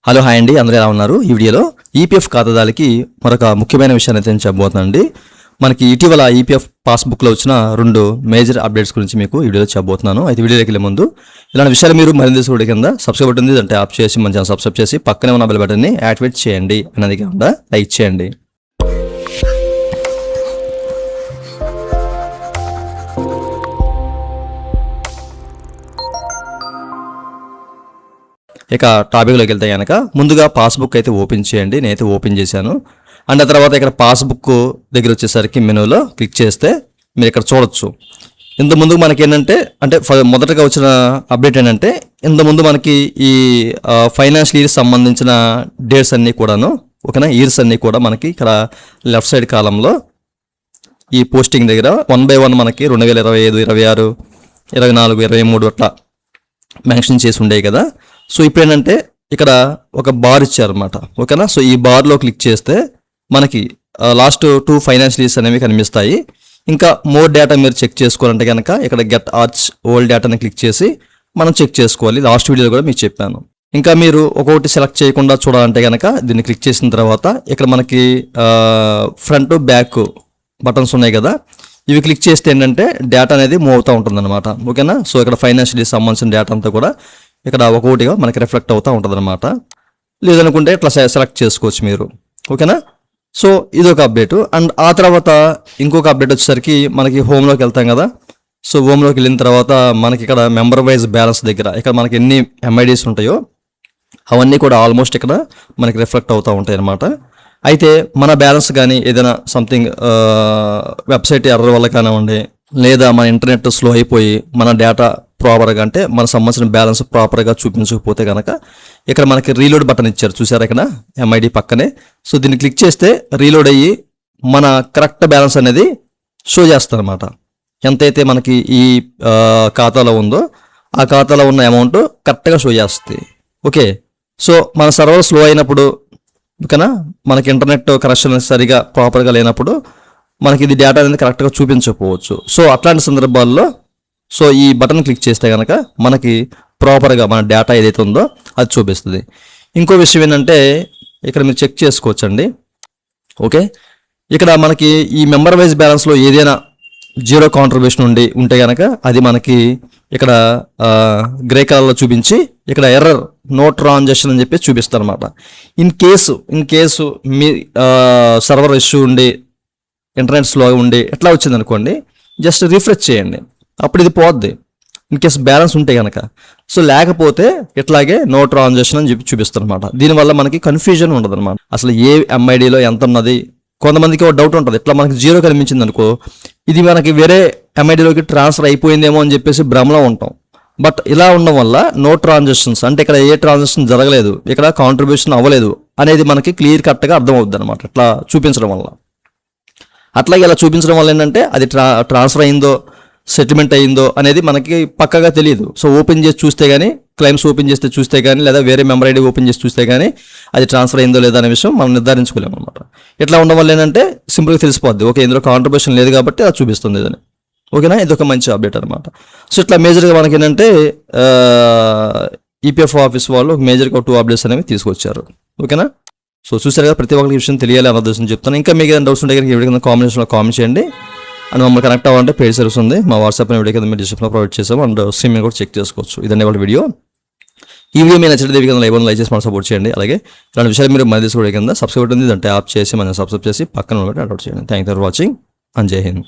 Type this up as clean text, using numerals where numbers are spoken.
Hello hi అండి, అందరూ ఎలా ఉన్నారు? ఈ వీడియోలో ఈపీఎఫ్ ఖాతాదారులకి మరొక ముఖ్యమైన విషయాన్ని అయితే నేను చెప్పబోతున్నానండి. మనకి ఇటీవల ఈపీఎఫ్ పాస్బుక్లో వచ్చిన 2 మేజర్ అప్డేట్స్ గురించి మీకు ఈ వీడియోలో చెప్పబోతున్నాను. అయితే వీడియోలోకి వెళ్ళే ముందు ఇలాంటి విషయాలు మీరు మరింత తెలుసుకోవడం కింద సబ్స్క్రైబ్ బటన్ ఉంది, అంటే ఆప్ చేసి మన ఛానల్ సబ్స్క్రైబ్ చేసి పక్కనే ఉన్న బెల్ బటన్ని యాక్టివేట్ చేయండి. అన్నది కాకుండా లైక్ చేయండి. ఇక టాపిక్లోకి వెళ్తే కనుక ముందుగా పాస్బుక్ అయితే ఓపెన్ చేయండి. నేనైతే ఓపెన్ చేశాను. అండ్ ఆ తర్వాత ఇక్కడ పాస్బుక్ దగ్గర వచ్చేసరికి మెనూలో క్లిక్ చేస్తే మీరు ఇక్కడ చూడొచ్చు. ఇంతకుముందు మనకి ఏంటంటే మొదటగా వచ్చిన అప్డేట్ ఏంటంటే ఇంతకుముందు మనకి ఈ ఫైనాన్షియల్ ఇయర్ సంబంధించిన డేట్స్ అన్నీ కూడాను ఓకేనా, ఇయర్స్ అన్నీ కూడా మనకి ఇక్కడ లెఫ్ట్ సైడ్ కాలంలో ఈ పోస్టింగ్ దగ్గర 1 by 1 మనకి 2025, 26, 24, 23 అట్లా మెన్షన్ చేసి ఉండేవి కదా. సో ఇప్పుడు ఏంటంటే ఇక్కడ ఒక బార్ ఇచ్చారనమాట ఓకేనా. సో ఈ బార్లో క్లిక్ చేస్తే మనకి లాస్ట్ 2 ఫైనాన్షియల్ ఇయర్స్ అనేవి కనిపిస్తాయి. ఇంకా మోర్ డేటా మీరు చెక్ చేసుకోవాలంటే కనుక ఇక్కడ గెట్ ఆర్చ్ ఓల్డ్ డేటాని క్లిక్ చేసి మనం చెక్ చేసుకోవాలి. లాస్ట్ వీడియోలో కూడా మీకు చెప్పాను. ఇంకా మీరు ఒక్కొక్కటి సెలెక్ట్ చేయకుండా చూడాలంటే కనుక దీన్ని క్లిక్ చేసిన తర్వాత ఇక్కడ మనకి ఫ్రంట్ బ్యాక్ బటన్స్ ఉన్నాయి కదా, ఇవి క్లిక్ చేస్తే ఏంటంటే డేటా అనేది మూవ్ అవుతూ ఉంటుంది అనమాట ఓకేనా. సో ఇక్కడ ఫైనాన్షియల్ ఇయర్ సంబంధించిన డేటా అంతా కూడా ఇక్కడ ఒక్కొక్కటిగా మనకి రిఫ్లెక్ట్ అవుతూ ఉంటుంది అనమాట. లేదనుకుంటే ఇట్లా సెలెక్ట్ చేసుకోవచ్చు మీరు ఓకేనా. సో ఇదొక అప్డేట్. అండ్ ఆ తర్వాత ఇంకొక అప్డేట్ వచ్చేసరికి మనకి హోమ్లోకి వెళ్తాం కదా. సో హోమ్లోకి వెళ్ళిన తర్వాత మనకి ఇక్కడ మెంబర్ వైజ్ బ్యాలెన్స్ దగ్గర ఇక్కడ మనకి ఎన్ని ఎంఐడీస్ ఉంటాయో అవన్నీ కూడా ఆల్మోస్ట్ ఇక్కడ మనకి రిఫ్లెక్ట్ అవుతూ ఉంటాయి అనమాట. అయితే మన బ్యాలెన్స్ కానీ ఏదైనా సంథింగ్ వెబ్సైట్ ఎర్రర్ వల్ల కానివ్వండి, లేదా మన ఇంటర్నెట్ స్లో అయిపోయి మన డేటా ప్రాపర్గా అంటే మన సంబంధించిన బ్యాలెన్స్ ప్రాపర్గా చూపించకపోతే కనుక ఇక్కడ మనకి రీలోడ్ బటన్ ఇచ్చారు చూసారా ఇక్కడ ఎంఐడి పక్కనే. సో దీన్ని క్లిక్ చేస్తే రీలోడ్ అయ్యి మన కరెక్ట్ బ్యాలెన్స్ అనేది షో చేస్తుంది అనమాట. ఎంతైతే మనకి ఈ ఖాతాలో ఉందో ఆ ఖాతాలో ఉన్న అమౌంట్ కరెక్ట్గా షో చేస్తుంది ఓకే. సో మన సర్వర్ స్లో అయినప్పుడు ఓకేనా, మనకి ఇంటర్నెట్ కనెక్షన్ సరిగా ప్రాపర్గా లేనప్పుడు మనకి ఇది డేటా అనేది కరెక్ట్గా చూపించకపోవచ్చు. సో అట్లాంటి సందర్భాల్లో సో ఈ బటన్ క్లిక్ చేస్తే కనుక మనకి ప్రాపర్గా మన డేటా ఏదైతే ఉందో అది చూపిస్తుంది. ఇంకో విషయం ఏంటంటే ఇక్కడ మీరు చెక్ చేసుకోవచ్చండి ఓకే. ఇక్కడ మనకి ఈ మెంబర్ వైజ్ బ్యాలెన్స్లో ఏదైనా జీరో కాంట్రిబ్యూషన్ ఉంటే కనుక అది మనకి ఇక్కడ గ్రే కలర్లో చూపించి ఇక్కడ ఎర్రర్ నో ట్రాన్సాక్షన్ అని చెప్పి చూపిస్తారు అనమాట. In case me server issue ఉండి ఇంటర్నెట్ స్లో ఉండి ఎట్లా వచ్చింది అనుకోండి, జస్ట్ రిఫ్రెష్ చేయండి, అప్పుడు ఇది పోద్ది ఇన్ కేసు బ్యాలెన్స్ ఉంటే కనుక. సో లేకపోతే ఇట్లాగే నో ట్రాన్సాక్షన్ అని చెప్పి చూపిస్తారు అనమాట. దీనివల్ల మనకి కన్ఫ్యూజన్ ఉండదు అనమాట, అసలు ఏ ఎంఐడిలో ఎంత ఉన్నది. కొంతమందికి ఒక డౌట్ ఉంటుంది, ఇట్లా మనకి జీరో కనిపించింది అనుకో ఇది మనకి వేరే ఎంఐడిలోకి ట్రాన్స్ఫర్ అయిపోయిందేమో అని చెప్పేసి భ్రమలో ఉంటాం. బట్ ఇలా ఉండడం వల్ల నో ట్రాన్సాక్షన్స్ అంటే ఇక్కడ ఏ ట్రాన్సాక్షన్ జరగలేదు, ఇక్కడ కాంట్రిబ్యూషన్ అవ్వలేదు అనేది మనకి క్లియర్ కట్గా అర్థం అవుతుంది అనమాట ఇట్లా చూపించడం వల్ల. అట్లాగే ఇలా చూపించడం వల్ల ఏంటంటే అది ట్రాన్స్ఫర్ అయిందో సెటిల్మెంట్ అయిందో అనేది మనకి పక్కగా తెలియదు. సో ఓపెన్ చేసి చూస్తే కానీ, క్లైమ్స్ ఓపెన్ చేస్తే చూస్తే కానీ, లేదా వేరే మెంబర్ ఐడి ఓపెన్ చేసి చూస్తే కానీ అది ట్రాన్స్ఫర్ అయిందో లేదా అనే విషయం మనం నిర్ధారించుకోలేము అనమాట. ఇట్లా ఉండడం వల్ల ఏంటంటే సింపుల్గా తెలిసిపోద్ది ఓకే ఇందులో కాంట్రిబ్యూషన్ లేదు కాబట్టి అది చూపిస్తుంది ఇదని ఓకేనా. ఇది ఒక మంచి అప్డేట్ అనమాట. సో ఇట్లా మేజర్గా మనకి ఏంటంటే ఈపీఎఫ్ ఆఫీస్ వాళ్ళు మేజర్గా 2 అప్డేట్స్ అనేవి తీసుకొచ్చారు ఓకేనా. సో చూసారు కదా, ప్రతి ఒక్కరికి విషయం తెలియాలి అన్న ఉద్దేశం చెప్తాను. ఇంకా మీకు ఏదైనా డౌట్స్ ఉంటే కనుక వీడియో కింద కామెంట్స్లో కామెంట్ చేయండి. అండ్ మమ్మల్ని కనెక్ట్ అవ్వాలంటే పెయిడ్ సర్వీస్ ఉంది, మా వాట్సాప్ వీడియో కింద మీరు డిస్క్రిప్షన్లో ప్రొవైడ్ చేసాము. అండ్ స్ట్రీమింగ్ కూడా చెక్ చేసుకోవచ్చు. ఇదండి వాళ్ళ వీడియో. ఈ వీడియో మీరు నచ్చితే వీడియో కింద లైక్ చేసి మనం సపోర్ట్ చేయండి. అలాగే ఇలాంటి విషయాలు మీరు మన వీడియో కింద సబ్స్క్రైబ్ ఉంది, అంటే ఆప్ చేసి మనం సబ్స్క్రైబ్ చేసి పక్కన అడౌట్ చేయండి. Thank you for watching and జై హింద్.